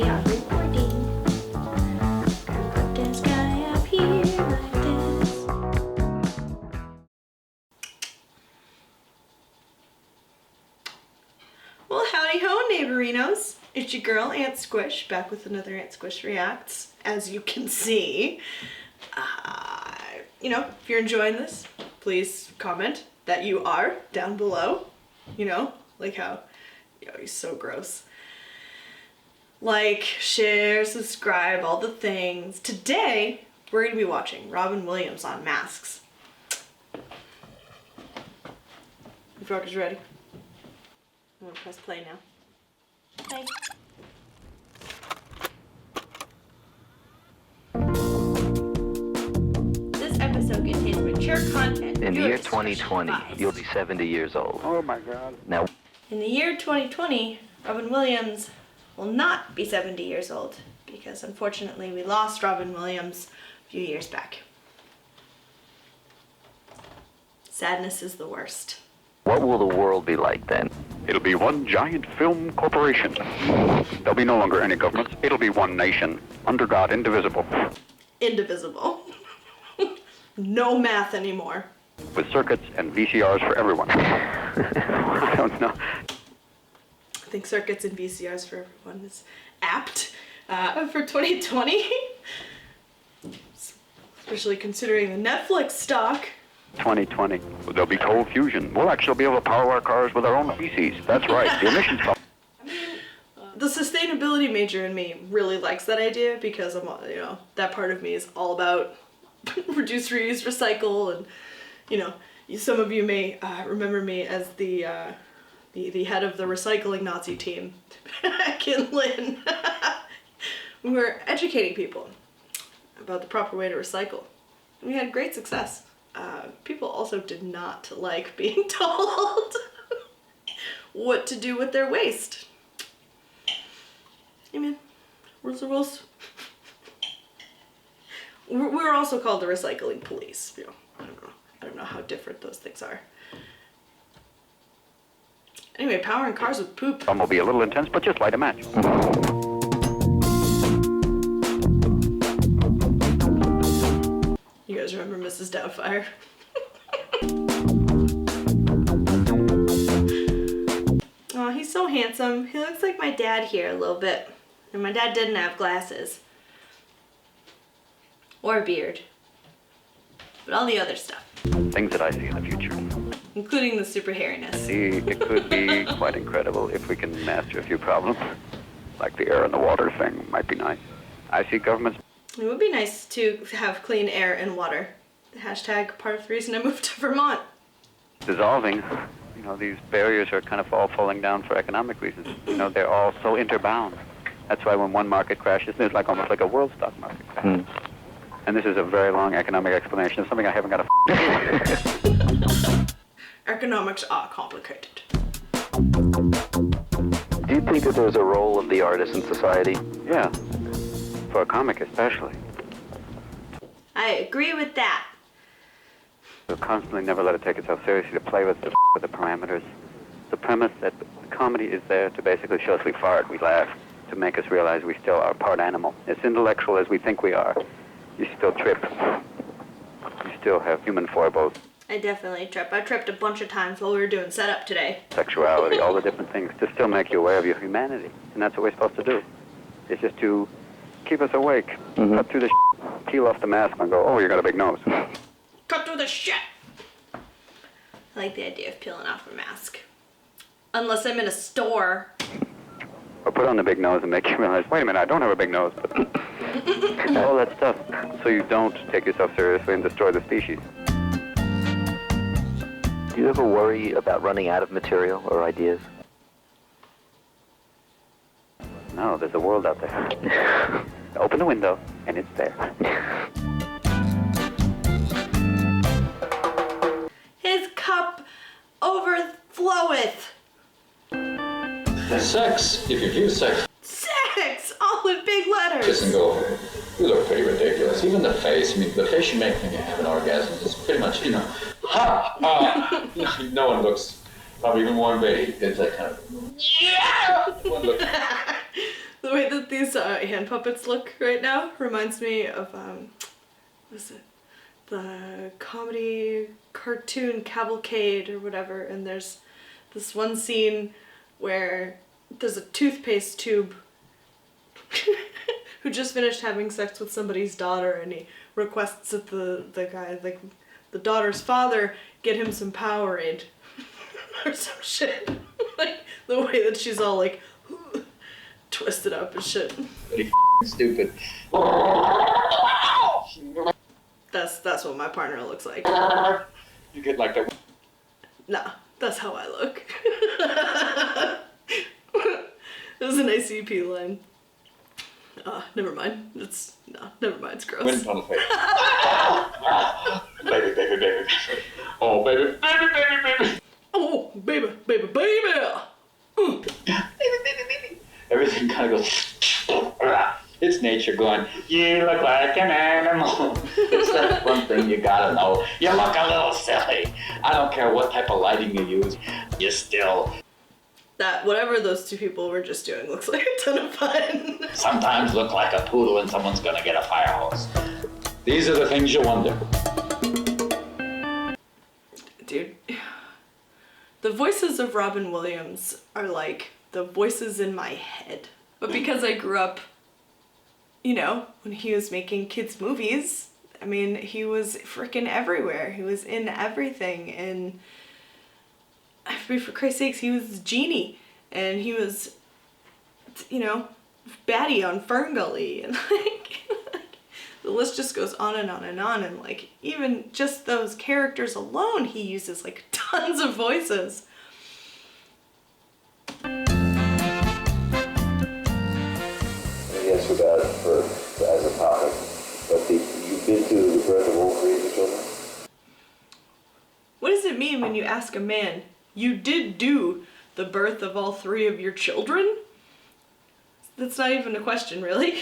we are recording. Gonna put this guy up here like this. Well, howdy ho, neighborinos. It's your girl, Aunt Squish, back with another Aunt Squish Reacts. As you can see, if you're enjoying this, please comment that you are down below. Like how, he's so gross. Like, share, subscribe, all the things. Today, we're gonna be watching Robin Williams on Masks. You fuckers ready? I'm gonna press play now. Play. This episode contains mature content. In the year 2020, you'll be 70 years old. Oh my God. Now, in the year 2020, Robin Williams will not be 70 years old because unfortunately we lost Robin Williams a few years back. Sadness is the worst. what will the world be like then? It'll be one giant film corporation. There'll be no longer any governments. It'll be one nation, under God, indivisible. Indivisible. No math anymore. With circuits and VCRs for everyone. I don't know. I think circuits and VCRs for everyone is apt for 2020. Especially considering the Netflix stock. 2020. There'll be cold fusion. We'll actually be able to power our cars with our own feces. That's right. The emissions problem. The sustainability major in me really likes that idea because I'm, that part of me is all about reduce, reuse, recycle, and some of you may remember me as the head of the recycling Nazi team back in Lynn. We were educating people about the proper way to recycle. And we had great success. People also did not like being told what to do with their waste. Hey man, rules are rules. We're also called the recycling police. I don't know how different those things are. Anyway, powering cars with poop. Some will be a little intense, but just light a match. You guys remember Mrs. Doubtfire? Oh, he's so handsome. He looks like my dad here a little bit. And my dad didn't have glasses. Or a beard. But all the other stuff. Things that I see in the future. Including the super hairiness. See, it could be quite incredible if we can master a few problems. Like the air and the water thing might be nice. I see governments. It would be nice to have clean air and water. The hashtag part of the reason I moved to Vermont. Dissolving. These barriers are kind of all falling down for economic reasons. They're all so interbound. That's why when one market crashes, there's almost like a world stock market crash. And this is a very long economic explanation of something I haven't got a Economics are complicated. Do you think that there's a role of the artist in society? Yeah. For a comic especially. I agree with that. We'll constantly never let it take itself seriously, to play with the parameters. The premise that comedy is there to basically show us we fart, we laugh, to make us realize we still are part animal. As intellectual as we think we are, you still trip. You still have human foibles. I definitely trip. I tripped a bunch of times while we were doing setup today. Sexuality, all the different things, to still make you aware of your humanity. And that's what we're supposed to do. It's just to keep us awake. Cut through the peel off the mask and go, oh, you got a big nose. Cut through the shit! I like the idea of peeling off a mask. Unless I'm in a store. Or put on the big nose and make you realize, wait a minute, I don't have a big nose. But all that stuff, so you don't take yourself seriously and destroy the species. Do you ever worry about running out of material or ideas? No, there's a world out there. Open the window, and it's there. His cup overfloweth. Sex, if you view sex. Sex! All in big letters. Kiss and go, you look pretty ridiculous. Even the face, the face you make when you have an orgasm is pretty much, ha! No one looks probably even more invaded. It's like kind of, yeah! One look. The The way that these hand puppets look right now reminds me of, what is it? The comedy cartoon Cavalcade or whatever, and there's this one scene where there's a toothpaste tube who just finished having sex with somebody's daughter, and he requests that the guy, like the daughter's father, get him some Powerade or some shit. Like the way that she's all like twisted up and shit. Pretty stupid. That's what my partner looks like. You get like the. Nah, that's how I look. This is an ICP line. Never mind. Never mind. It's gross. Wind on the face. Baby, baby, baby. Oh, baby, baby, baby, baby. Oh, baby, baby, baby. Baby, baby, baby. Everything kind of goes. It's nature going, you look like an animal. It's that one thing you gotta know. You look a little silly. I don't care what type of lighting you use. You still. That, whatever those two people were just doing looks like a ton of fun. Sometimes look like a poodle and someone's gonna get a fire hose. These are the things you wonder. Dude, the voices of Robin Williams are like the voices in my head. But because I grew up, you know, when he was making kids' movies, I mean, he was freaking everywhere. He was in everything. And I mean, for Christ's sakes, he was Genie. And he was, you know, Batty on Ferngully. And like, the list just goes on and on and on. And like, even just those characters alone, he uses like tons of voices. Yes, about as a topic, but you've been to the birth of all three of your children? What does it mean when you ask a man, you did do the birth of all three of your children? That's not even a question, really.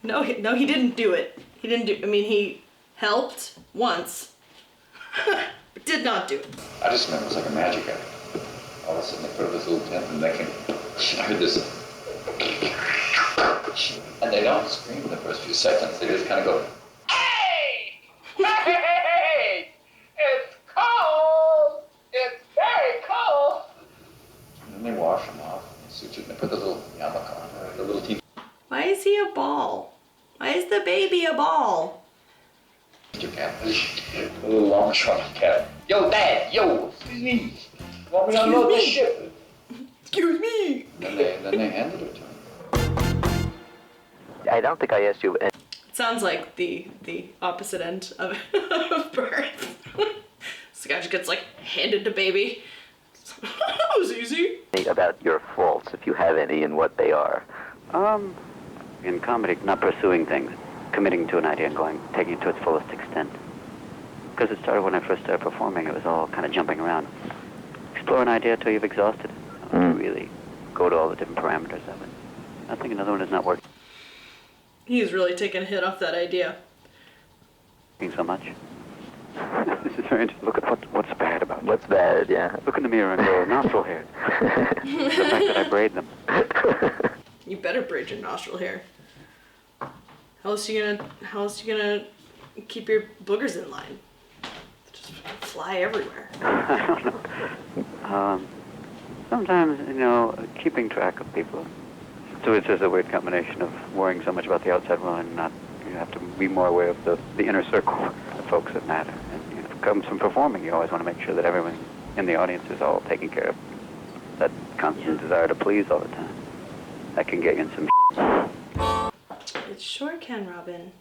No, he didn't do it. He didn't do, I mean, he helped once, but did not do it. I just remember it was like a magic act. All of a sudden they put up this little tent and I heard this. And they don't scream in the first few seconds, they just kind of go, Hey! Hey! It's cold! It's very cold! and then they wash them off and they suture and they put the little yarmulke on, the little teeth. Why is he a ball? Why is the baby a ball? Cat. A little long shrunken cat. Yo, Dad, yo, excuse me. You want me to unload this ship? Excuse me. And then they handed it to him. I don't think I asked you. It sounds like the opposite end of, of birth. This guy just gets like handed to baby. That was easy. About your faults, if you have any, and what they are. In comedy, not pursuing things, committing to an idea and taking it to its fullest extent. Because it started when I first started performing, it was all kind of jumping around. Explore an idea till you've exhausted it. To really go to all the different parameters of it. I think another one is not working He's really taken a hit off that idea. so much. This is very interesting. Look at what's bad about it. What's bad, yeah. Look in the mirror and go, nostril hair. The fact that I braid them. You better braid your nostril hair. How else you gonna keep your boogers in line? Just fly everywhere. I don't know. Sometimes, you know, keeping track of people. So it's just a weird combination of worrying so much about the outside world and not, you have to be more aware of the inner circle, the folks that matter. And you know, if it comes from performing, you always want to make sure that everyone in the audience is all taken care of. That constant desire to please all the time. That can get you in some It sure can, Robin.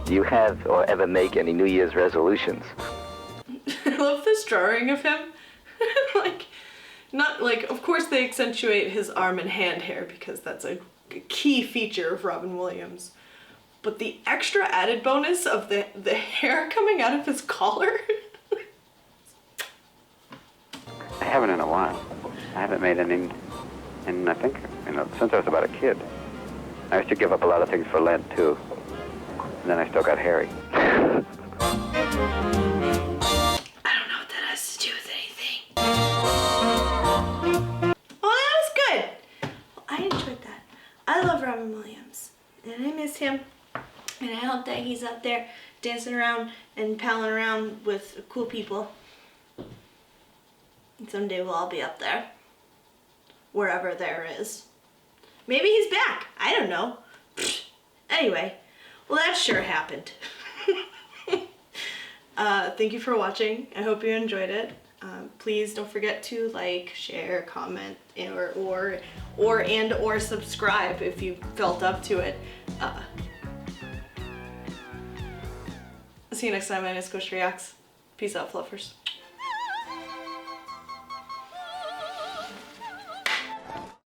Do you have or ever make any New Year's resolutions? I love this drawing of him. Like, not like, of course they accentuate his arm and hand hair because that's a key feature of Robin Williams. But the extra added bonus of the hair coming out of his collar. I haven't in a while. I haven't made any, and I think, you know, since I was about a kid. I used to give up a lot of things for Lent, too. And then I still got hairy. I don't know what that has to do with anything. Well, that was good. him. And I hope that he's out there dancing around and palling around with cool people. And someday we'll all be up there. Wherever there is. Maybe he's back. I don't know. Anyway, well, that sure happened. Thank you for watching. I hope you enjoyed it. Please don't forget to like, share, comment, or subscribe if you felt up to it. See you next time. My name is Squish Reacts. Peace out, fluffers.